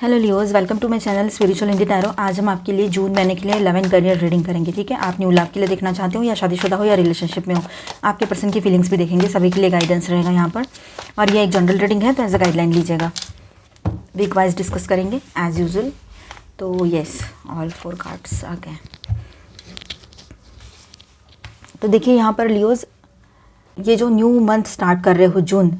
Hello Leos, welcome to my channel spiritual Indian tarot. आज हम आपके लिए जून महीने के लिए 11 करियर रीडिंग करेंगे। ठीक है, आप न्यू लव के लिए देखना चाहते हो या शादीशुदा हो या रिलेशनशिप में हो, आपके पर्सन की फीलिंग्स भी देखेंगे। सभी के लिए गाइडेंस रहेगा यहाँ पर। और ये एक जनरल रीडिंग है तो एज अ गाइडलाइन लीजिएगा। वीक वाइज डिस्कस करेंगे एज यूजुअल। तो येस, ऑल 4 कार्ड्स आ गए। तो देखिए यहाँ पर लियोज, ये जो न्यू मंथ स्टार्ट कर रहे हो जून,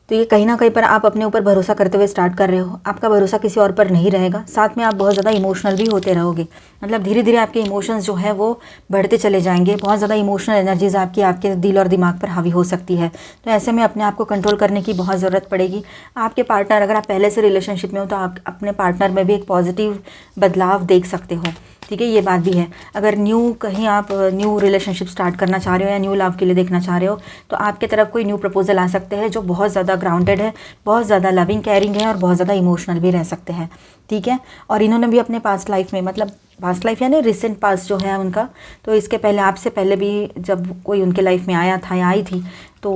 तो ये कहीं ना कहीं पर आप अपने ऊपर भरोसा करते हुए स्टार्ट कर रहे हो। आपका भरोसा किसी और पर नहीं रहेगा। साथ में आप बहुत ज़्यादा इमोशनल भी होते रहोगे। मतलब धीरे धीरे आपके इमोशंस जो है वो बढ़ते चले जाएंगे। बहुत ज़्यादा इमोशनल एनर्जीज आपके दिल और दिमाग पर हावी हो सकती है। तो ऐसे में अपने आप को कंट्रोल करने की बहुत ज़रूरत पड़ेगी। आपके पार्टनर, अगर आप पहले से रिलेशनशिप में हो तो आप अपने पार्टनर में भी एक पॉजिटिव बदलाव देख सकते हो। ठीक है, ये बात भी है। अगर कहीं आप न्यू रिलेशनशिप स्टार्ट करना चाह रहे हो या न्यू लव के लिए देखना चाह रहे हो तो आपके तरफ कोई न्यू प्रपोजल आ सकते हैं जो बहुत ज़्यादा ग्राउंडेड है, बहुत ज़्यादा लविंग केयरिंग है और बहुत ज़्यादा इमोशनल भी रह सकते हैं। ठीक है, और इन्होंने भी अपने पास्ट लाइफ में, मतलब पास्ट लाइफ यानी रिसेंट पास्ट जो है उनका, तो इसके पहले, आपसे पहले भी जब कोई उनके लाइफ में आया था या आई थी तो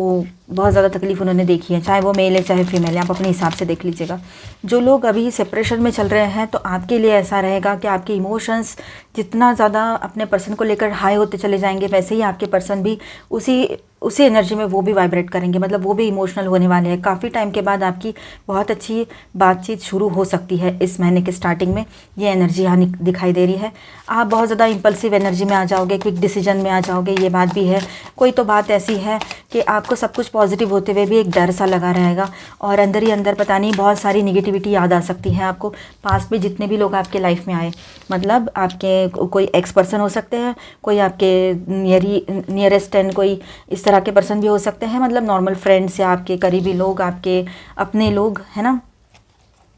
बहुत ज़्यादा तकलीफ उन्होंने देखी है। चाहे वो मेल है चाहे फीमेल है, आप अपने हिसाब से देख लीजिएगा। जो लोग अभी सेपरेशन में चल रहे हैं तो आपके लिए ऐसा रहेगा कि आपके इमोशंस जितना ज़्यादा अपने पर्सन को लेकर हाई होते चले जाएंगे, वैसे ही आपके पर्सन भी उसी एनर्जी में वो भी वाइब्रेट करेंगे। मतलब वो भी इमोशनल होने वाले हैं। काफ़ी टाइम के बाद आपकी बहुत अच्छी बातचीत शुरू हो सकती है। इस महीने के स्टार्टिंग में ये एनर्जी यहाँ दिखाई दे रही है। आप बहुत ज़्यादा इम्पल्सिव एनर्जी में आ जाओगे, क्विक डिसीजन में आ जाओगे, ये बात भी है। कोई तो बात ऐसी है कि आपको सब कुछ पॉजिटिव होते हुए भी एक डर सा लगा रहेगा और अंदर ही अंदर पता नहीं बहुत सारी निगेटिविटी याद आ सकती है आपको। पास में जितने भी लोग आपके लाइफ में आए, मतलब आपके कोई एक्स पर्सन हो सकते हैं, कोई आपके नियरेस्ट एंड कोई इस तरह के पर्सन भी हो सकते हैं। मतलब नॉर्मल फ्रेंड्स या आपके करीबी लोग, आपके अपने लोग, है ना,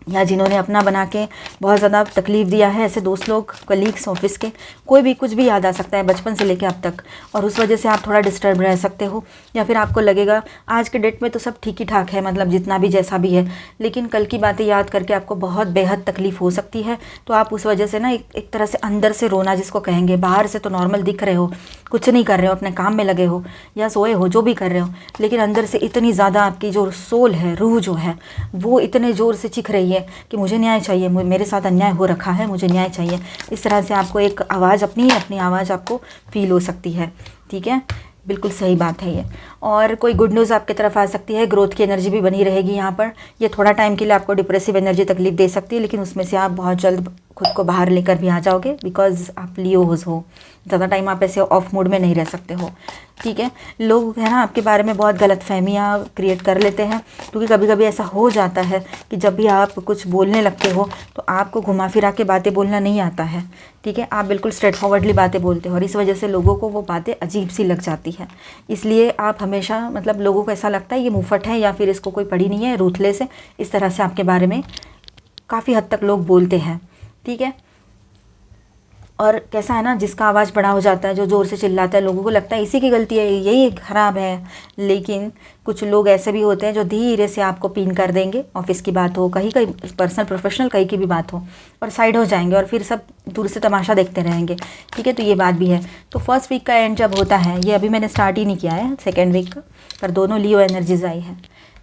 या जिन्होंने अपना बना के बहुत ज़्यादा तकलीफ़ दिया है, ऐसे दोस्त लोग, कलीग्स, ऑफिस के, कोई भी कुछ भी याद आ सकता है बचपन से लेके अब तक। और उस वजह से आप थोड़ा डिस्टर्ब रह सकते हो या फिर आपको लगेगा आज के डेट में तो सब ठीक ही ठाक है, मतलब जितना भी जैसा भी है, लेकिन कल की बातें याद करके आपको बहुत बेहद तकलीफ़ हो सकती है। तो आप उस वजह से ना एक तरह से अंदर से रोना जिसको कहेंगे, बाहर से तो नॉर्मल दिख रहे हो, कुछ नहीं कर रहे हो, अपने काम में लगे हो या सोए हो, जो भी कर रहे हो, लेकिन अंदर से इतनी ज़्यादा आपकी जो सोल है, रूह जो है, वो इतने ज़ोर से चीख रही है कि मुझे न्याय चाहिए, मेरे साथ अन्याय हो रखा है, मुझे न्याय चाहिए। इस तरह से आपको एक आवाज़, अपनी आवाज़ आपको फील हो सकती है। ठीक है, बिल्कुल सही बात है ये। और कोई गुड न्यूज़ आपकी तरफ आ सकती है। ग्रोथ की एनर्जी भी बनी रहेगी यहाँ पर। ये थोड़ा टाइम के लिए आपको डिप्रेसिव एनर्जी तकलीफ दे सकती है, लेकिन उसमें से आप बहुत जल्द खुद को बाहर लेकर भी आ जाओगे, बिकॉज आप लियोज हो। ज़्यादा टाइम आप ऐसे ऑफ मूड में नहीं रह सकते हो। ठीक है, लोग है ना आपके बारे में बहुत गलत फहमियाँ क्रिएट कर लेते हैं, क्योंकि कभी कभी ऐसा हो जाता है कि जब भी आप कुछ बोलने लगते हो तो आपको घुमा फिरा के बातें बोलना नहीं आता है। ठीक है, आप बिल्कुल स्ट्रेट फॉरवर्डली बातें बोलते हो और इस वजह से लोगों को वो बातें अजीब सी लग जाती है। इसलिए आप हमेशा, मतलब लोगों को ऐसा लगता है ये मुंहफट है या फिर इसको कोई पड़ी नहीं है, रूथलेस है, इस तरह से आपके बारे में काफ़ी हद तक लोग बोलते हैं। ठीक है, और कैसा है ना, जिसका आवाज़ बड़ा हो जाता है, जो ज़ोर से चिल्लाता है, लोगों को लगता है इसी की गलती है, यही ख़राब है। लेकिन कुछ लोग ऐसे भी होते हैं जो धीरे से आपको पिन कर देंगे। ऑफिस की बात हो, कहीं पर्सनल प्रोफेशनल कहीं की भी बात हो, और साइड हो जाएंगे और फिर सब दूर से तमाशा देखते रहेंगे। ठीक है, तो ये बात भी है। तो फर्स्ट वीक का एंड जब होता है, ये अभी मैंने स्टार्ट ही नहीं किया है, सेकेंड वीक का, पर दोनों लियो एनर्जीज आई है।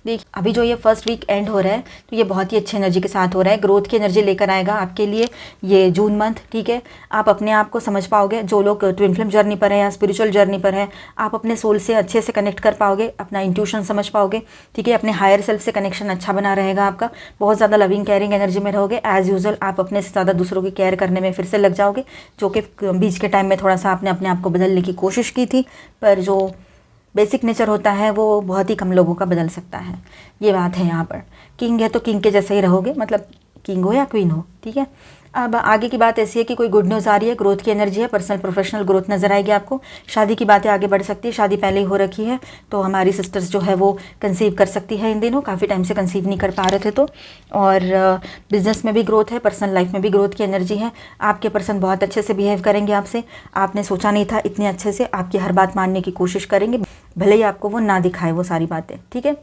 देखिए अभी जो ये फर्स्ट वीक एंड हो रहा है तो ये बहुत ही अच्छी एनर्जी के साथ हो रहा है। ग्रोथ की एनर्जी लेकर आएगा आपके लिए ये जून मंथ। ठीक है, आप अपने आप को समझ पाओगे। जो लोग ट्विन फ्लेम जर्नी पर है या स्पिरिचुअल जर्नी पर है, आप अपने सोल से अच्छे से कनेक्ट कर पाओगे, अपना इंट्यूशन समझ पाओगे। ठीक है, अपने हायर सेल्फ से कनेक्शन अच्छा बना रहेगा आपका। बहुत ज़्यादा लविंग केयरिंग एनर्जी में रहोगे। एज़ यूजुअल आप अपने से ज़्यादा दूसरों की केयर करने में फिर से लग जाओगे, जो कि बीच के टाइम में थोड़ा सा आपने अपने आप को बदलने की कोशिश की थी, पर जो बेसिक नेचर होता है वो बहुत ही कम लोगों का बदल सकता है। ये बात है। यहाँ पर किंग है तो किंग के जैसे ही रहोगे, मतलब किंग हो या क्वीन हो। ठीक है, अब आगे की बात ऐसी है कि कोई गुड न्यूज़ आ रही है, ग्रोथ की एनर्जी है, पर्सनल प्रोफेशनल ग्रोथ नजर आएगी आपको। शादी की बातें आगे बढ़ सकती है, शादी पहले ही हो रखी है तो हमारी सिस्टर्स जो है वो कंसीव कर सकती है इन दिनों। काफ़ी टाइम से कंसीव नहीं कर पा रहे थे तो। और बिजनेस में भी ग्रोथ है, पर्सनल लाइफ में भी ग्रोथ की एनर्जी है। आपके पर्सन बहुत अच्छे से बिहेव करेंगे आपसे। आपने सोचा नहीं था इतने अच्छे से, आपकी हर बात मानने की कोशिश करेंगे, भले ही आपको वो ना दिखाए वो सारी बातें। ठीक है,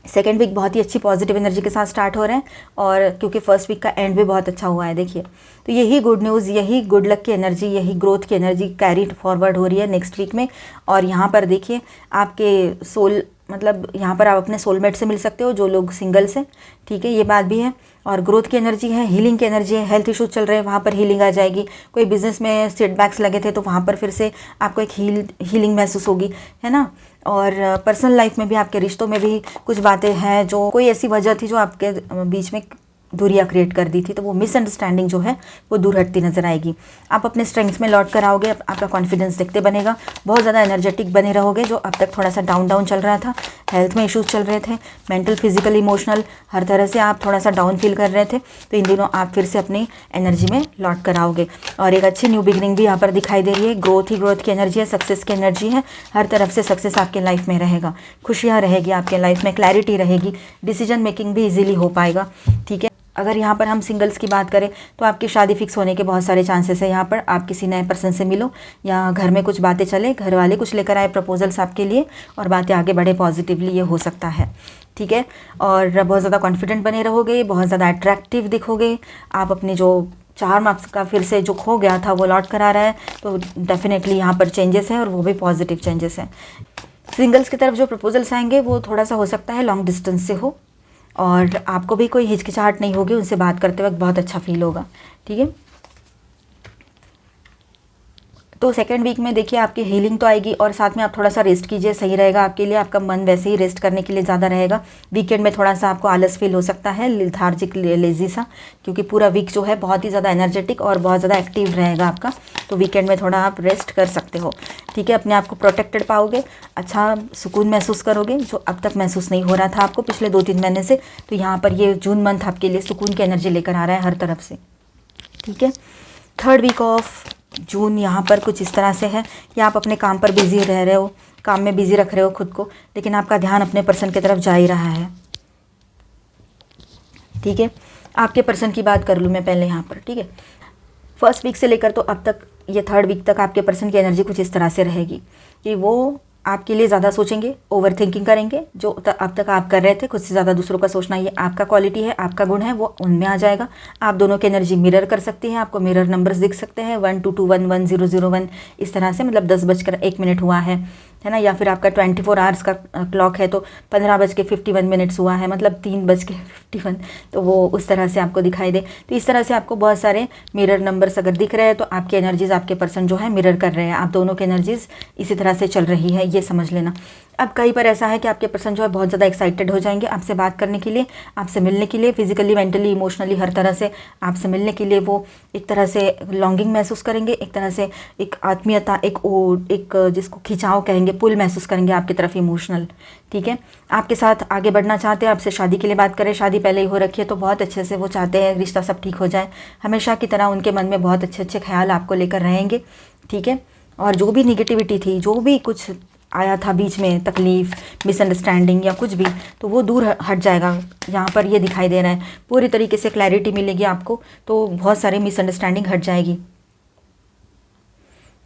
सेकेंड वीक बहुत ही अच्छी पॉजिटिव एनर्जी के साथ स्टार्ट हो रहे हैं, और क्योंकि फर्स्ट वीक का एंड भी बहुत अच्छा हुआ है। देखिए, तो यही गुड न्यूज़, यही गुड लक की एनर्जी, यही ग्रोथ की एनर्जी कैरी फॉरवर्ड हो रही है नेक्स्ट वीक में। और यहाँ पर देखिए आपके सोल मतलब यहाँ पर आप अपने सोलमेट से मिल सकते हो, जो लोग सिंगल्स हैं, ठीक है, ये बात भी है। और ग्रोथ की एनर्जी है, हीलिंग की एनर्जी है, हेल्थ इश्यूज चल रहे हैं वहाँ पर हीलिंग आ जाएगी, कोई बिजनेस में सेटबैक्स लगे थे तो वहाँ पर फिर से आपको एक हीलिंग महसूस होगी, है ना। और पर्सनल लाइफ में भी, आपके रिश्तों में भी कुछ बातें हैं जो कोई ऐसी वजह थी जो आपके बीच में दूरियां क्रिएट कर दी थी, तो वो मिसअंडरस्टैंडिंग जो है वो दूर हटती नजर आएगी। आप अपने स्ट्रेंथ में लौट कर आओगे, आपका कॉन्फिडेंस दिखते बनेगा, बहुत ज़्यादा एनर्जेटिक बने रहोगे। जो अब तक थोड़ा सा डाउन डाउन चल रहा था, हेल्थ में इश्यूज चल रहे थे, मेंटल, फिजिकल, इमोशनल, हर तरह से आप थोड़ा सा डाउन फील कर रहे थे, तो इन दिनों आप फिर से अपनी एनर्जी में लौट कर आओगे। और एक अच्छी न्यू बिगनिंग भी यहाँ पर दिखाई दे रही है। ग्रोथ ही ग्रोथ की एनर्जी है, सक्सेस की एनर्जी है, हर तरफ से सक्सेस आपके लाइफ में रहेगा, खुशियाँ रहेगी आपके लाइफ में, क्लैरिटी रहेगी, डिसीजन मेकिंग भी ईजिली हो पाएगा, ठीक है। अगर यहाँ पर हम सिंगल्स की बात करें तो आपकी शादी फिक्स होने के बहुत सारे चांसेस है। यहाँ पर आप किसी नए पर्सन से मिलो, या घर में कुछ बातें चले, घर वाले कुछ लेकर आए प्रपोजल्स आपके लिए, और बातें आगे बढ़े पॉजिटिवली, ये हो सकता है, ठीक है। और बहुत ज़्यादा कॉन्फिडेंट बने रहोगे, बहुत ज़्यादा अट्रैक्टिव दिखोगे, आप अपने जो चार्म आपका फिर से जो खो गया था वो लौट कर आ रहा है, तो डेफिनेटली यहाँ पर चेंजेस हैं, और वो भी पॉजिटिव चेंजेस हैं। सिंगल्स की तरफ जो प्रपोजल्स आएंगे वो थोड़ा सा हो सकता है लॉन्ग डिस्टेंस से हो, और आपको भी कोई हिचकिचाहट नहीं होगी, उनसे बात करते वक्त बहुत अच्छा फील होगा, ठीक है। तो सेकेंड वीक में देखिए आपकी हीलिंग तो आएगी, और साथ में आप थोड़ा सा रेस्ट कीजिए, सही रहेगा आपके लिए, आपका मन वैसे ही रेस्ट करने के लिए ज़्यादा रहेगा। वीकेंड में थोड़ा सा आपको आलस फील हो सकता है, लिथार्जिक, लेजी सा, क्योंकि पूरा वीक जो है बहुत ही ज़्यादा एनर्जेटिक और बहुत ज़्यादा एक्टिव रहेगा आपका, तो वीकेंड में थोड़ा आप रेस्ट कर सकते हो, ठीक है। अपने आप को प्रोटेक्टेड पाओगे, अच्छा सुकून महसूस करोगे, जो अब तक महसूस नहीं हो रहा था आपको पिछले 2-3 महीने से। तो यहाँ पर ये जून मंथ आपके लिए सुकून की एनर्जी लेकर आ रहा है हर तरफ से, ठीक है। थर्ड वीक ऑफ जून यहाँ पर कुछ इस तरह से है कि आप अपने काम पर बिजी रह रहे हो, काम में बिजी रख रहे हो खुद को, लेकिन आपका ध्यान अपने पर्सन की तरफ जा ही रहा है, ठीक है। आपके पर्सन की बात कर लूँ मैं पहले यहाँ पर, ठीक है। फर्स्ट वीक से लेकर तो अब तक ये थर्ड वीक तक आपके पर्सन की एनर्जी कुछ इस तरह से रहेगी कि वो आपके लिए ज़्यादा सोचेंगे, ओवर थिंकिंग करेंगे, जो अब तक आप कर रहे थे खुद से ज़्यादा दूसरों का सोचना, ये आपका क्वालिटी है, आपका गुण है, वो उनमें आ जाएगा। आप दोनों की एनर्जी मिरर कर सकती हैं, आपको मिरर नंबर्स दिख सकते हैं 12211001, इस तरह से, मतलब 10:01 हुआ है ना, या फिर आपका 24 आवर्स का क्लॉक है तो 15:51 हुआ है, मतलब 3:51, तो वो उस तरह से आपको दिखाई दे। तो इस तरह से आपको बहुत सारे मिरर नंबर्स अगर दिख रहे हैं तो आपकी एनर्जीज आपके पर्सन जो है मिरर कर रहे हैं, आप दोनों की एनर्जीज इसी तरह से चल रही है, ये समझ लेना। अब कहीं पर ऐसा है कि आपके पर्सन जो है बहुत ज़्यादा एक्साइटेड हो जाएंगे आपसे बात करने के लिए, आपसे मिलने के लिए, फिजिकली, मेंटली, इमोशनली, हर तरह से आपसे मिलने के लिए वो एक तरह से लॉन्गिंग महसूस करेंगे, एक तरह से एक आत्मीयता, एक जिसको खिंचाव कहेंगे, पुल महसूस करेंगे आपकी तरफ, इमोशनल, ठीक है। आपके साथ आगे बढ़ना चाहते हैं, आपसे शादी के लिए बात करें, शादी पहले ही हो रखी है तो बहुत अच्छे से वो चाहते हैं रिश्ता सब ठीक हो जाए, हमेशा की तरह उनके मन में बहुत अच्छे अच्छे ख्याल आपको लेकर रहेंगे, ठीक है। और जो भी निगेटिविटी थी, जो भी कुछ आया था बीच में, तकलीफ़, मिसअंडरस्टैंडिंग या कुछ भी, तो वो दूर हट जाएगा। यहाँ पर ये दिखाई दे रहा है, पूरी तरीके से क्लैरिटी मिलेगी आपको, तो बहुत सारी मिसअंडरस्टैंडिंग हट जाएगी,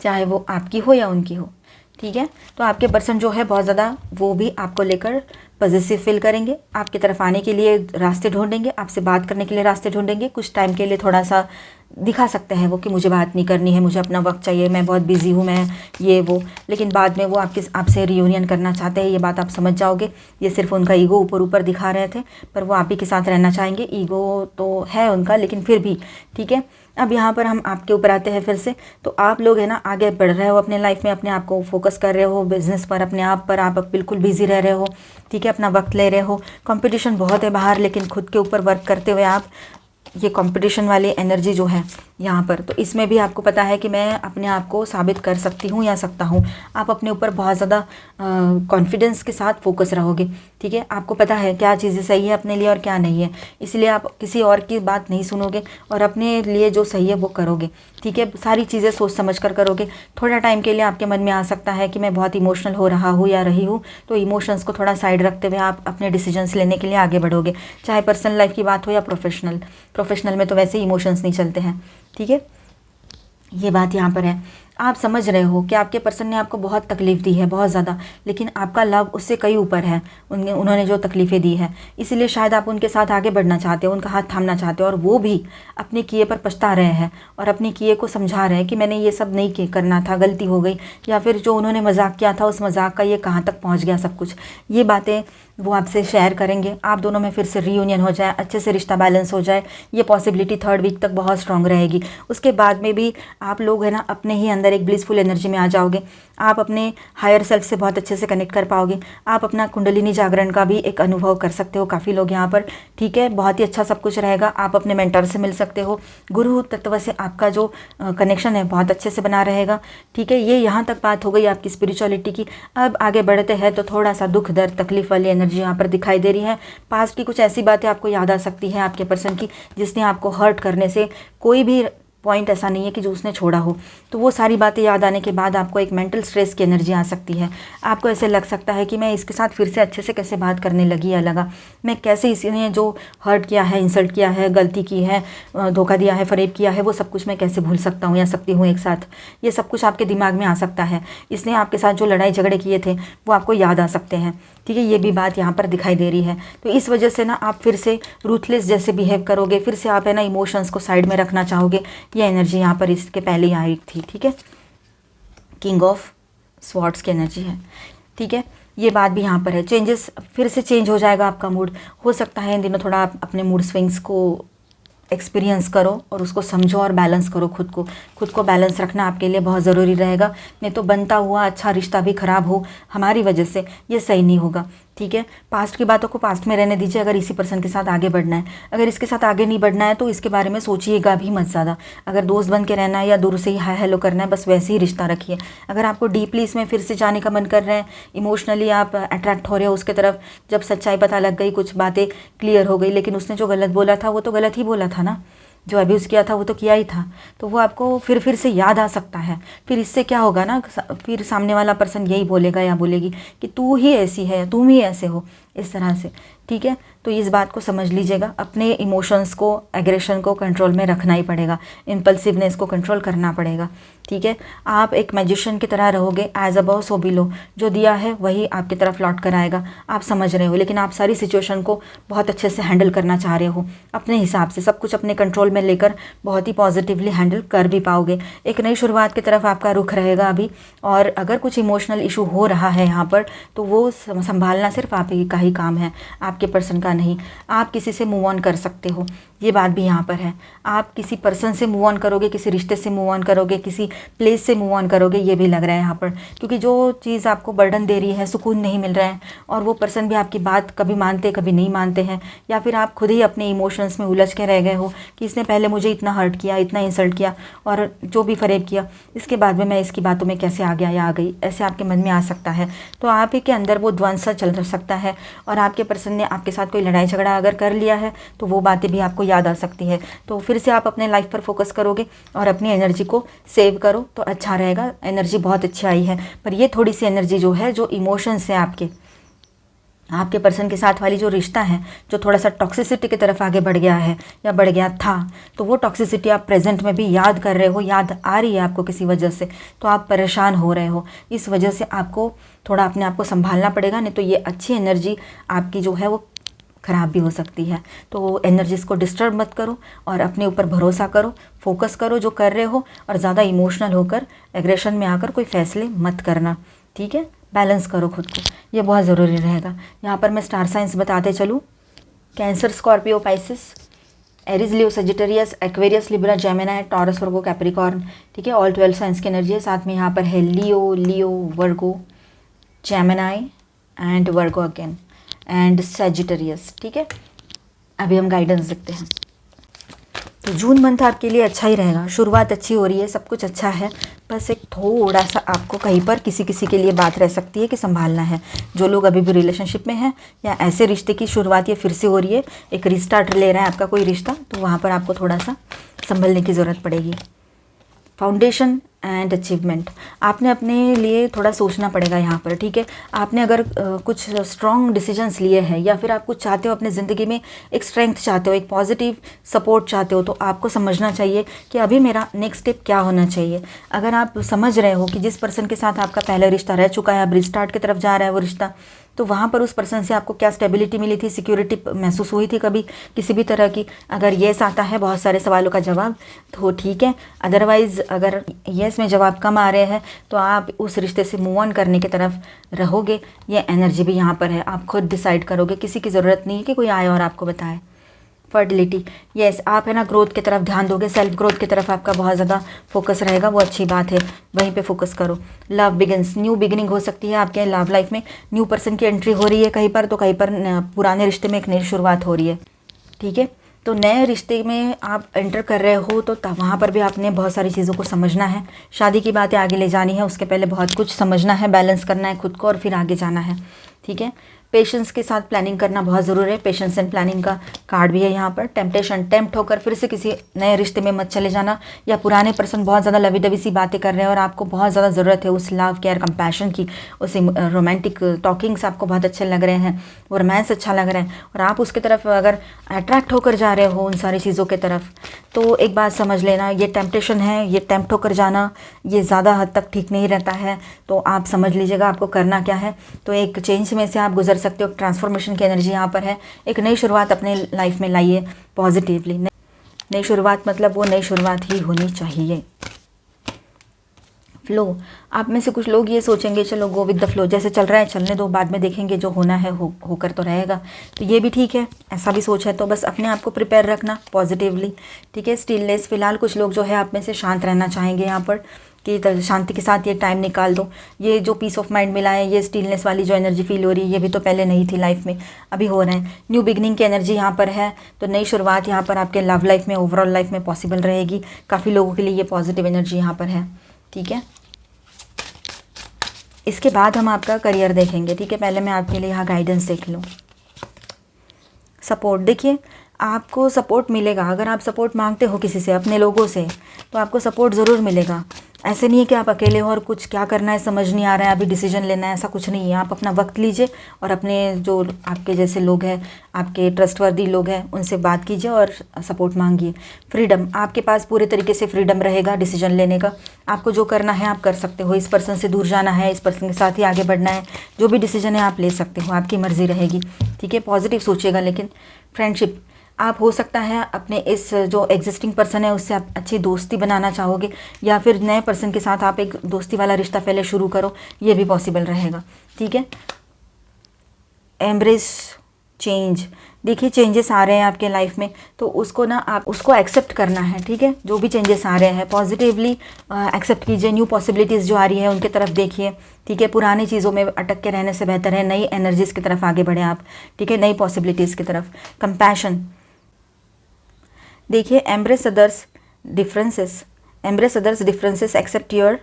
चाहे वो आपकी हो या उनकी हो, ठीक है। तो आपके पर्सन जो है बहुत ज़्यादा वो भी आपको लेकर पॉजिटिव फील करेंगे, आपकी तरफ आने के लिए रास्ते ढूंढेंगे, आपसे बात करने के लिए रास्ते ढूंढेंगे। कुछ टाइम के लिए थोड़ा सा दिखा सकते हैं वो कि मुझे बात नहीं करनी है, मुझे अपना वक्त चाहिए, मैं बहुत बिजी हूँ, मैं ये वो, लेकिन बाद में वो आपसे रियूनियन करना चाहते हैं, ये बात आप समझ जाओगे। ये सिर्फ उनका ईगो ऊपर ऊपर दिखा रहे थे, पर वो आप ही के साथ रहना चाहेंगे, ईगो तो है उनका, लेकिन फिर भी, ठीक है। अब यहाँ पर हम आपके ऊपर आते हैं फिर से, तो आप लोग है ना आगे बढ़ रहे हो अपने लाइफ में, अपने आप को फोकस कर रहे हो बिजनेस पर, अपने आप पर आप बिल्कुल बिजी रह रहे हो, ठीक है, अपना वक्त ले रहे हो। कंपटीशन बहुत है बाहर, लेकिन खुद के ऊपर वर्क करते हुए आप ये कंपटीशन वाली एनर्जी जो है यहाँ पर, तो इसमें भी आपको पता है कि मैं अपने आप को साबित कर सकती हूँ या सकता हूँ। आप अपने ऊपर बहुत ज़्यादा कॉन्फिडेंस के साथ फोकस रहोगे, ठीक है। आपको पता है क्या चीज़ें सही है अपने लिए और क्या नहीं है, इसलिए आप किसी और की बात नहीं सुनोगे और अपने लिए जो सही है वो करोगे, ठीक है। सारी चीज़ें सोच समझ कर करोगे। थोड़ा टाइम के लिए आपके मन में आ सकता है कि मैं बहुत इमोशनल हो रहा हूँ या रही हूँ, तो इमोशंस को थोड़ा साइड रखते हुए आप अपने डिसीजंस लेने के लिए आगे बढ़ोगे, चाहे पर्सनल लाइफ की बात हो या प्रोफेशनल में तो वैसे ही इमोशंस नहीं चलते हैं, ठीक है, ये बात यहाँ पर है। आप समझ रहे हो कि आपके पर्सन ने आपको बहुत तकलीफ़ दी है, बहुत ज़्यादा, लेकिन आपका लव उससे कहीं ऊपर है, उन्होंने जो तकलीफ़ें दी है, इसीलिए शायद आप उनके साथ आगे बढ़ना चाहते हो, उनका हाथ थामना चाहते हो, और वो भी अपने किए पर पछता रहे हैं और अपने किए को समझा रहे हैं कि मैंने ये सब नहीं करना था, गलती हो गई, या फिर जो उन्होंने मजाक किया था उस मजाक का ये कहाँ तक पहुँच गया सब कुछ। ये बातें वो आपसे शेयर करेंगे, आप दोनों में फिर से रीयूनियन हो जाए, अच्छे से रिश्ता बैलेंस हो जाए। ये पॉसिबिलिटी 3rd वीक तक बहुत स्ट्रांग रहेगी। उसके बाद में भी आप लोग है ना अपने ही अंदर एक ब्लिसफुल एनर्जी में आ जाओगे। आप अपने हायर सेल्फ से बहुत अच्छे से कनेक्ट कर पाओगे। आप अपना कुंडलिनी जागरण का भी एक अनुभव कर सकते हो, काफ़ी लोग यहाँ पर, ठीक है। बहुत ही अच्छा सब कुछ रहेगा। आप अपने मेंटर से मिल सकते हो। गुरु तत्व से आपका जो कनेक्शन है बहुत अच्छे से बना रहेगा, ठीक है। ये यहाँ तक बात हो गई आपकी स्पिरिचुअलिटी की। अब आगे बढ़ते हैं तो थोड़ा सा दुख दर्द तकलीफ वाली एनर्जी यहाँ पर दिखाई दे रही है। पास्ट की कुछ ऐसी बातें आपको याद आ सकती हैं आपके पर्सन की, जिसने आपको हर्ट करने से, कोई भी पॉइंट ऐसा नहीं है कि जो उसने छोड़ा हो, तो वो सारी बातें याद आने के बाद आपको एक मेंटल स्ट्रेस की एनर्जी आ सकती है। आपको ऐसे लग सकता है कि मैं इसके साथ फिर से अच्छे से कैसे बात करने लगी या लगा, मैं कैसे इसने जो हर्ट किया है, इंसल्ट किया है, गलती की है, धोखा दिया है, फरेब किया है, वो सब कुछ मैं कैसे भूल सकता हूँ या सकती हूँ एक साथ। ये सब कुछ आपके दिमाग में आ सकता है। इसने आपके साथ जो लड़ाई झगड़े किए थे वो आपको याद आ सकते हैं, ठीक है। ये भी बात यहाँ पर दिखाई दे रही है। तो इस वजह से ना आप फिर से रूथलेस जैसे बिहेव करोगे, फिर से आप है ना इमोशंस को साइड में रखना चाहोगे। ये एनर्जी यहाँ पर इसके पहले ही आई थी, ठीक है। किंग ऑफ स्वॉर्ड्स की एनर्जी है, ठीक है। ये बात भी यहाँ पर है। चेंजेस, फिर से चेंज हो जाएगा आपका मूड। हो सकता है इन दिनों थोड़ा आप अपने मूड स्विंग्स को एक्सपीरियंस करो और उसको समझो और बैलेंस करो। खुद को बैलेंस रखना आपके लिए बहुत ज़रूरी रहेगा। नहीं तो बनता हुआ अच्छा रिश्ता भी ख़राब हो हमारी वजह से, ये सही नहीं होगा, ठीक है। पास्ट की बातों को पास्ट में रहने दीजिए। अगर इसी पर्सन के साथ आगे बढ़ना है, अगर इसके साथ आगे नहीं बढ़ना है तो इसके बारे में सोचिएगा भी मत ज़्यादा। अगर दोस्त बन के रहना है या दूर से ही हाय हेलो करना है, बस वैसे ही रिश्ता रखिए। अगर आपको डीपली इसमें फिर से जाने का मन कर रहे हैं, इमोशनली आप अट्रैक्ट हो रहे हो उसके तरफ, जब सच्चाई पता लग गई, कुछ बातें क्लियर हो गई, लेकिन उसने जो गलत बोला था वो तो गलत ही बोला था ना, जो अब्यूज़ किया था वो तो किया ही था, तो वो आपको फिर से याद आ सकता है। फिर इससे क्या होगा ना, फिर सामने वाला पर्सन यही बोलेगा या बोलेगी कि तू ही ऐसी है, तुम ही ऐसे हो, इस तरह से, ठीक है। तो इस बात को समझ लीजिएगा। अपने इमोशंस को, एग्रेशन को कंट्रोल में रखना ही पड़ेगा, इम्पल्सिवनेस को कंट्रोल करना पड़ेगा, ठीक है। आप एक मैजिशियन की तरह रहोगे, एज अबव सो बिलो, जो दिया है वही आपकी तरफ लौट कर आएगा। आप समझ रहे हो, लेकिन आप सारी सिचुएशन को बहुत अच्छे से हैंडल करना चाह रहे हो, अपने हिसाब से सब कुछ अपने कंट्रोल में लेकर बहुत ही पॉजिटिवली हैंडल कर भी पाओगे। एक नई शुरुआत की तरफ आपका रुख रहेगा अभी। और अगर कुछ इमोशनल इशू हो रहा है यहाँ पर, तो वो संभालना सिर्फ आप ही का ही काम है, आपके पर्सन का नहीं। आप किसी से मूव ऑन कर सकते हो, ये बात भी यहाँ पर है। आप किसी पर्सन से मूव ऑन करोगे, किसी रिश्ते से मूव ऑन करोगे, किसी प्लेस से मूव ऑन करोगे, ये भी लग रहा है यहाँ पर। क्योंकि जो चीज़ आपको बर्डन दे रही है, सुकून नहीं मिल रहा है, और वो पर्सन भी आपकी बात कभी मानते कभी नहीं मानते हैं, या फिर आप खुद ही अपने इमोशंस में उलझ के रह गए हो कि इसने पहले मुझे इतना हर्ट किया, इतना इंसल्ट किया, और जो भी फरेब किया, इसके बाद में मैं इसकी बातों में कैसे आ गया या आ गई, ऐसे आपके मन में आ सकता है। तो आप ही के अंदर वो द्वंद्व चल सकता है, और आपके पर्सन ने आपके साथ कोई लड़ाई झगड़ा अगर कर लिया है तो वो बातें भी आपको याद आ सकती है। तो फिर से आप अपने लाइफ पर फोकस करोगे और अपनी एनर्जी को सेव करो तो अच्छा रहेगा। एनर्जी बहुत अच्छी आई है, पर ये थोड़ी सी एनर्जी जो है, जो इमोशंस है आपके पर्सन के साथ वाली जो रिश्ता है, जो थोड़ा सा टॉक्सिसिटी की तरफ आगे बढ़ गया है या बढ़ गया था, तो वो टॉक्सिसिटी आप प्रेजेंट में भी याद कर रहे हो, याद आ रही है आपको किसी वजह से, तो आप परेशान हो रहे हो। इस वजह से आपको थोड़ा अपने आप को संभालना पड़ेगा, नहीं तो ये अच्छी एनर्जी आपकी जो है वो ख़राब भी हो सकती है। तो एनर्जीज़ को डिस्टर्ब मत करो और अपने ऊपर भरोसा करो, फोकस करो जो कर रहे हो, और ज़्यादा इमोशनल होकर एग्रेशन में आकर कोई फैसले मत करना, ठीक है। बैलेंस करो खुद को, ये बहुत ज़रूरी रहेगा। यहाँ पर मैं स्टार साइंस बताते चलूँ। Cancer, Scorpio, Pisces, Aries, Leo, Sagittarius, Aquarius, Libra, Gemini, Taurus, Virgo, Capricorn, ठीक है। ऑल 12 साइंस की एनर्जी है। साथ में यहाँ पर है Leo, Virgo, Gemini and Virgo again and Sagittarius, ठीक है। अभी हम गाइडेंस देखते हैं। तो जून मंथ आपके लिए अच्छा ही रहेगा, शुरुआत अच्छी हो रही है, सब कुछ अच्छा है। बस एक थोड़ा सा आपको कहीं पर किसी के लिए बात रह सकती है कि संभालना है। जो लोग अभी भी रिलेशनशिप में हैं या ऐसे रिश्ते की शुरुआत ये फिर से हो रही है, एक रिस्टार्ट ले रहा है आपका कोई रिश्ता, तो वहाँ पर आपको थोड़ा सा संभलने की ज़रूरत पड़ेगी। Foundation and achievement. आपने अपने लिए थोड़ा सोचना पड़ेगा यहाँ पर, ठीक है। आपने अगर कुछ स्ट्रॉन्ग डिसीजंस लिए हैं या फिर आप कुछ चाहते हो अपनी ज़िंदगी में, एक स्ट्रेंथ चाहते हो, एक पॉजिटिव सपोर्ट चाहते हो, तो आपको समझना चाहिए कि अभी मेरा नेक्स्ट स्टेप क्या होना चाहिए। अगर आप समझ रहे हो कि जिस पर्सन के साथ आपका पहले रिश्ता रह चुका है, अब रिस्टार्ट की तरफ जा रहा है वो रिश्ता, तो वहाँ पर उस पर्सन से आपको क्या स्टेबिलिटी मिली थी, सिक्योरिटी महसूस हुई थी कभी किसी भी तरह की? अगर येस आता है बहुत सारे सवालों का जवाब तो ठीक है, अदरवाइज़ अगर येस में जवाब कम आ रहे हैं तो आप उस रिश्ते से मूव ऑन करने की तरफ रहोगे। ये एनर्जी भी यहाँ पर है, आप खुद डिसाइड करोगे, किसी की ज़रूरत नहीं है कि कोई आए और आपको बताए। फर्टिलिटी, यस, आप है ना ग्रोथ की तरफ ध्यान दोगे, सेल्फ ग्रोथ की तरफ आपका बहुत ज़्यादा फोकस रहेगा, वो अच्छी बात है, वहीं पे फोकस करो। लव बिगिंस, न्यू बिगिनिंग हो सकती है आपके लव लाइफ में, न्यू पर्सन की एंट्री हो रही है कहीं पर, तो कहीं पर पुराने रिश्ते में एक नई शुरुआत हो रही है, ठीक है। तो नए रिश्ते में आप एंटर कर रहे हो तो वहाँ पर भी आपने बहुत सारी चीज़ों को समझना है, शादी की बातें आगे ले जानी है, उसके पहले बहुत कुछ समझना है, बैलेंस करना है खुद को और फिर आगे जाना है, ठीक है। पेशेंस के साथ प्लानिंग करना बहुत ज़रूरी है, पेशेंस एंड प्लानिंग का कार्ड भी है यहाँ पर। टेम्पटेशन, टेम्प्ट होकर फिर से किसी नए रिश्ते में मत चले जाना, या पुराने पर्सन बहुत ज़्यादा लवी डवी सी बातें कर रहे हैं और आपको बहुत ज़्यादा ज़रूरत है उस लव केयर कंपैशन की, उस रोमांटिक टॉकिंग्स आपको बहुत अच्छे लग रहे हैं, वो रोमांस अच्छा लग रहा है और आप उसके तरफ अगर अट्रैक्ट होकर जा रहे हो उन सारी चीज़ों की तरफ, तो एक बात समझ लेना, ये टेम्पटेशन है, ये टेम्प्ट होकर जाना ये ज़्यादा हद तक ठीक नहीं रहता है, तो आप समझ लीजिएगा आपको करना क्या है। तो एक चेंज में से आप गुजर सकते हो, ट्रांसफॉर्मेशन की एनर्जी यहाँ पर है, एक नई शुरुआत अपने लाइफ में लाइए पॉजिटिवली। नई शुरुआत मतलब वो नई शुरुआत ही होनी चाहिए। फ्लो, आप में से कुछ लोग ये सोचेंगे चलो गो विद द फ्लो, जैसे चल रहा है चलने दो, बाद में देखेंगे, जो होना है होकर तो रहेगा, तो ये भी ठीक है, ऐसा भी सोच है, तो बस अपने आप को प्रिपेयर रखना पॉजिटिवली, ठीक है। स्टिलनेस, फिलहाल कुछ लोग जो है आप में से शांत रहना चाहेंगे यहाँ पर, कि शांति के साथ ये टाइम निकाल दो, ये जो पीस ऑफ माइंड मिला है, ये स्टिलनेस वाली जो एनर्जी फील हो रही है, ये भी तो पहले नहीं थी लाइफ में, अभी हो रहा है। न्यू बिगनिंग की एनर्जी यहाँ पर है, तो नई शुरुआत यहाँ पर आपके लव लाइफ में, ओवरऑल लाइफ में पॉसिबल रहेगी, काफ़ी लोगों के लिए ये पॉजिटिव एनर्जी यहाँ पर है, ठीक है। इसके बाद हम आपका करियर देखेंगे, ठीक है। पहले मैं आपके लिए यहाँ गाइडेंस देख लूँ। सपोर्ट, देखिए आपको सपोर्ट मिलेगा, अगर आप सपोर्ट मांगते हो किसी से, अपने लोगों से, तो आपको सपोर्ट ज़रूर मिलेगा। ऐसे नहीं है कि आप अकेले हो और कुछ क्या करना है समझ नहीं आ रहा है, अभी डिसीजन लेना है, ऐसा कुछ नहीं है। आप अपना वक्त लीजिए और अपने जो आपके जैसे लोग हैं, आपके ट्रस्टवर्दी लोग हैं, उनसे बात कीजिए और सपोर्ट मांगिए। फ्रीडम, आपके पास पूरे तरीके से फ्रीडम रहेगा डिसीजन लेने का, आपको जो करना है आप कर सकते हो, इस पर्सन से दूर जाना है, इस पर्सन के साथ ही आगे बढ़ना है, जो भी डिसीजन है आप ले सकते हो, आपकी मर्ज़ी रहेगी, ठीक है। पॉजिटिव सोचिएगा। लेकिन फ्रेंडशिप, आप हो सकता है अपने इस जो एग्जिस्टिंग पर्सन है उससे आप अच्छी दोस्ती बनाना चाहोगे, या फिर नए पर्सन के साथ आप एक दोस्ती वाला रिश्ता पहले शुरू करो, ये भी पॉसिबल रहेगा, ठीक है। एम्ब्रेस चेंज, देखिए चेंजेस आ रहे हैं आपके लाइफ में, तो उसको ना आप उसको एक्सेप्ट करना है, ठीक है। जो भी चेंजेस आ रहे हैं पॉजिटिवली एक्सेप्ट कीजिए, न्यू पॉसिबिलिटीज़ जो आ रही है उनके तरफ देखिए, ठीक है। पुरानी चीज़ों में अटक के रहने से बेहतर है नई एनर्जीज़ की तरफ आगे बढ़े आप, ठीक है, नई पॉसिबिलिटीज़ की तरफ। कंपैशन, देखिए embrace others differences, embrace others differences, accept your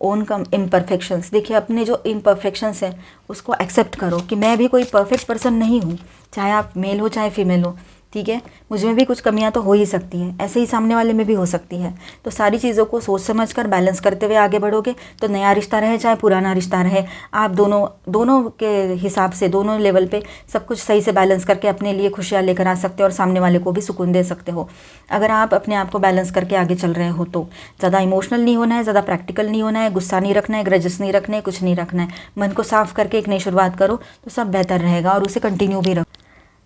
own come imperfections. देखिए अपने जो इम्परफेक्शंस हैं उसको एक्सेप्ट करो कि मैं भी कोई परफेक्ट पर्सन नहीं हूँ, चाहे आप मेल हो चाहे फीमेल हो, ठीक है। मुझ में भी कुछ कमियां तो हो ही सकती हैं, ऐसे ही सामने वाले में भी हो सकती है। तो सारी चीज़ों को सोच समझ कर बैलेंस करते हुए आगे बढ़ोगे तो नया रिश्ता रहे चाहे पुराना रिश्ता रहे, आप दोनों के हिसाब से, दोनों लेवल पे सब कुछ सही से बैलेंस करके अपने लिए खुशियाँ लेकर आ सकते हो और सामने वाले को भी सुकून दे सकते हो। अगर आप अपने आप को बैलेंस करके आगे चल रहे हो तो ज़्यादा इमोशनल नहीं होना है, ज़्यादा प्रैक्टिकल नहीं होना है, गुस्सा नहीं रखना है, ग्रजेस नहीं रखना है, कुछ नहीं रखना है। मन को साफ करके एक नई शुरुआत करो तो सब बेहतर रहेगा और उसे कंटिन्यू भी रखो।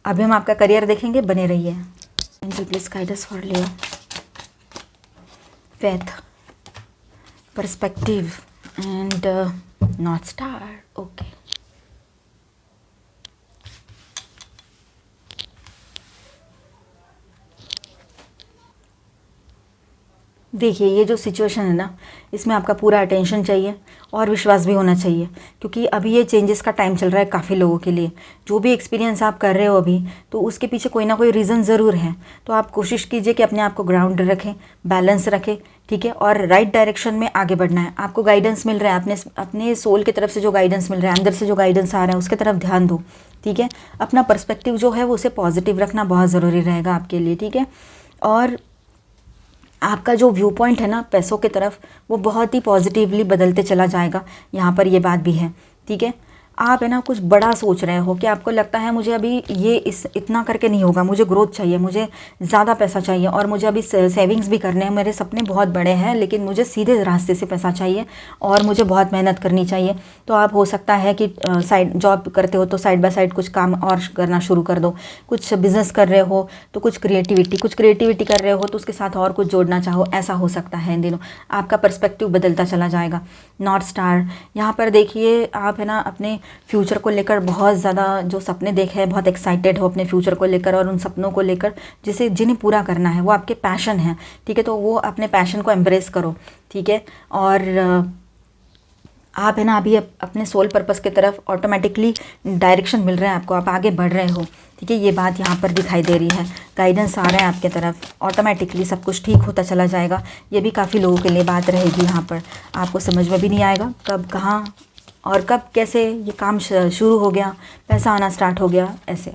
अभी हम आपका करियर देखेंगे, बने रहिए। Angel please guide us for Leo. Faith, perspective and north star, okay. देखिए ये जो सिचुएशन है ना, इसमें आपका पूरा अटेंशन चाहिए और विश्वास भी होना चाहिए, क्योंकि अभी ये चेंजेस का टाइम चल रहा है काफ़ी लोगों के लिए। जो भी एक्सपीरियंस आप कर रहे हो अभी, तो उसके पीछे कोई ना कोई रीज़न ज़रूर है। तो आप कोशिश कीजिए कि अपने आप को ग्राउंड रखें, बैलेंस रखें, ठीक है, और राइट डायरेक्शन में आगे बढ़ना है। आपको गाइडेंस मिल रहा है, अपने सोल की तरफ से जो गाइडेंस मिल रहा है, अंदर से जो गाइडेंस आ रहा है उसके तरफ ध्यान दो, ठीक है। अपना पर्सपेक्टिव जो है वो उसे पॉजिटिव रखना बहुत ज़रूरी रहेगा आपके लिए, ठीक है। और आपका जो व्यू पॉइंट है ना पैसों की तरफ, वो बहुत ही पॉजिटिवली बदलते चला जाएगा। यहाँ पर ये बात भी है, ठीक है। आप है ना कुछ बड़ा सोच रहे हो कि आपको लगता है मुझे अभी ये इतना करके नहीं होगा, मुझे ग्रोथ चाहिए, मुझे ज़्यादा पैसा चाहिए और मुझे अभी सेविंग्स भी करने हैं, मेरे सपने बहुत बड़े हैं लेकिन मुझे सीधे रास्ते से पैसा चाहिए और मुझे बहुत मेहनत करनी चाहिए। तो आप हो सकता है कि साइड जॉब करते हो तो साइड बाय साइड कुछ काम और करना शुरू कर दो, कुछ बिजनेस कर रहे हो तो कुछ क्रिएटिविटी कर रहे हो तो उसके साथ और कुछ जोड़ना चाहो, ऐसा हो सकता है इन दिनों। आपका पर्सपेक्टिव बदलता चला जाएगा। नॉर्थ स्टार यहाँ पर देखिए, आप है ना अपने फ्यूचर को लेकर बहुत ज़्यादा जो सपने देखे हैं, बहुत एक्साइटेड हो अपने फ्यूचर को लेकर और उन सपनों को लेकर जिन्हें पूरा करना है, वो आपके पैशन है, ठीक है। तो वो अपने पैशन को एम्ब्रेस करो, ठीक है। और आप है ना अभी अपने सोल पर्पस की तरफ ऑटोमेटिकली डायरेक्शन मिल रहा है आपको, आप आगे बढ़ रहे हो, ठीक है। ये बात यहाँ पर दिखाई दे रही है, गाइडेंस आ रहा है आपके तरफ, ऑटोमेटिकली सब कुछ ठीक होता चला जाएगा। ये भी काफ़ी लोगों के लिए बात रहेगी यहाँ पर, आपको समझ में भी नहीं आएगा कब कहाँ और कब कैसे ये काम शुरू हो गया, पैसा आना स्टार्ट हो गया, ऐसे,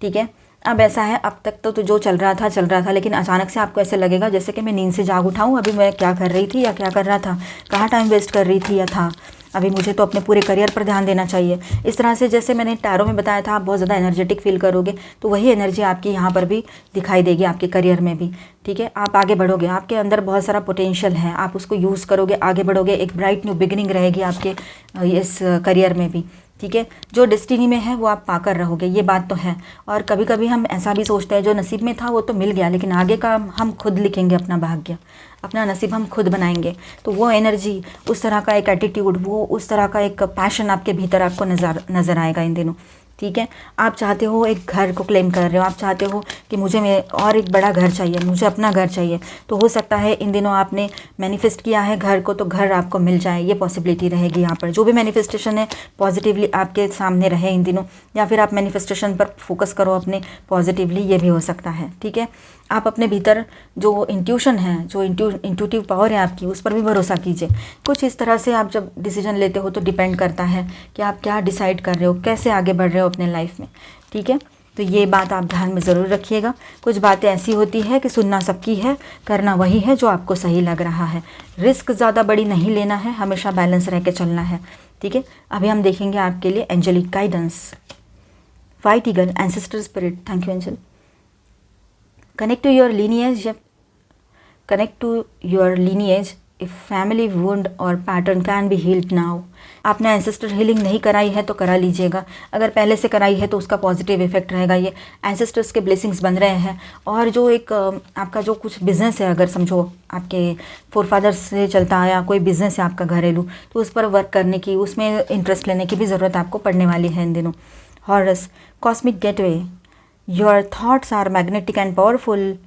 ठीक है। अब ऐसा है, अब तक तो जो चल रहा था, लेकिन अचानक से आपको ऐसे लगेगा जैसे कि मैं नींद से जाग उठाऊँ, अभी मैं क्या कर रही थी या क्या कर रहा था, कहाँ टाइम वेस्ट कर रही थी या था, अभी मुझे तो अपने पूरे करियर पर ध्यान देना चाहिए। इस तरह से जैसे मैंने टैरो में बताया था, आप बहुत ज़्यादा एनर्जेटिक फील करोगे, तो वही एनर्जी आपकी यहाँ पर भी दिखाई देगी, आपके करियर में भी, ठीक है। आप आगे बढ़ोगे, आपके अंदर बहुत सारा पोटेंशियल है, आप उसको यूज़ करोगे, आगे बढ़ोगे, एक ब्राइट न्यू बिगिनिंग रहेगी आपके इस करियर में भी, ठीक है। जो डेस्टिनी में है वो आप पाकर रहोगे, ये बात तो है। और कभी कभी हम ऐसा भी सोचते हैं जो नसीब में था वो तो मिल गया, लेकिन आगे का हम खुद लिखेंगे, अपना भाग्य, अपना नसीब हम खुद बनाएंगे। तो वो एनर्जी, उस तरह का एक एटीट्यूड, वो उस तरह का एक पैशन आपके भीतर आपको नज़र आएगा इन दिनों, ठीक है। आप चाहते हो एक घर को क्लेम कर रहे हो, आप चाहते हो कि मुझे और एक बड़ा घर चाहिए, मुझे अपना घर चाहिए, तो हो सकता है इन दिनों आपने मैनिफेस्ट किया है घर को, तो घर आपको मिल जाए, ये पॉसिबिलिटी रहेगी यहाँ पर। जो भी मैनिफेस्टेशन है पॉजिटिवली आपके सामने रहे इन दिनों, या फिर आप मैनिफेस्टेशन पर फोकस करो अपने पॉजिटिवली, ये भी हो सकता है, ठीक है। आप अपने भीतर जो इंट्यूशन है, जो इंट्यूटिव पावर है आपकी, उस पर भी भरोसा कीजिए। कुछ इस तरह से आप जब डिसीजन लेते हो तो डिपेंड करता है कि आप क्या डिसाइड कर रहे हो, कैसे आगे बढ़ रहे हो अपने लाइफ में, ठीक है। तो ये बात आप ध्यान में ज़रूर रखिएगा। कुछ बातें ऐसी होती है कि सुनना सबकी है, करना वही है जो आपको सही लग रहा है। रिस्क ज़्यादा बड़ी नहीं लेना है, हमेशा बैलेंस रह के चलना है, ठीक है। अभी हम देखेंगे आपके लिए angelic guidance. White eagle, ancestor spirit, thank you angel. Connect to your lineage if family wound or pattern can be healed now। आपने एंसेस्टर हीलिंग नहीं कराई है तो करा लीजिएगा, अगर पहले से कराई है तो उसका पॉजिटिव इफेक्ट रहेगा। ये एंसेस्टर्स के ब्लेसिंग्स बन रहे हैं, और जो एक आपका जो कुछ बिजनेस है, अगर समझो आपके फोरफादर्स से चलता आया कोई बिजनेस है आपका घरेलू, तो उस पर वर्क करने की, उसमें इंटरेस्ट लेने की भी ज़रूरत आपको पड़ने वाली है इन दिनों। Horus, cosmic gateway, your thoughts are magnetic and powerful,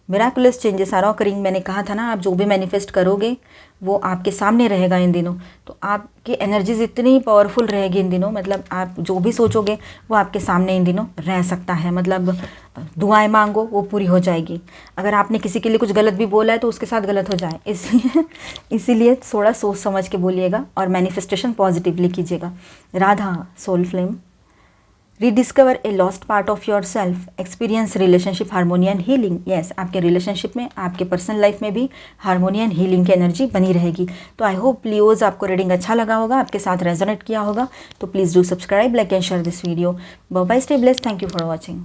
miraculous changes are occurring. मैंने कहा था ना, आप जो भी मैनिफेस्ट करोगे वो आपके सामने रहेगा इन दिनों। तो आपकी एनर्जीज इतनी पावरफुल रहेगी इन दिनों, मतलब आप जो भी सोचोगे वो आपके सामने इन दिनों रह सकता है। मतलब दुआएं मांगो वो पूरी हो जाएगी। अगर आपने किसी के लिए कुछ गलत भी बोला है तो उसके साथ गलत हो जाए, इसीलिए थोड़ा सोच समझ के बोलिएगा और मैनिफेस्टेशन पॉजिटिवली कीजिएगा। Radha, soul flame, rediscover a lost part of your self, experience relationship harmony and healing. Yes, आपके रिलेशनशिप में, आपके पर्सनल लाइफ में भी हारमोनी एंड हीलिंग की एनर्जी बनी रहेगी। तो आई होप लियोज आपको रीडिंग अच्छा लगा होगा, आपके साथ रेजोनेट किया होगा। तो please do subscribe, like and share this video. Bye bye, stay blessed, thank you for watching.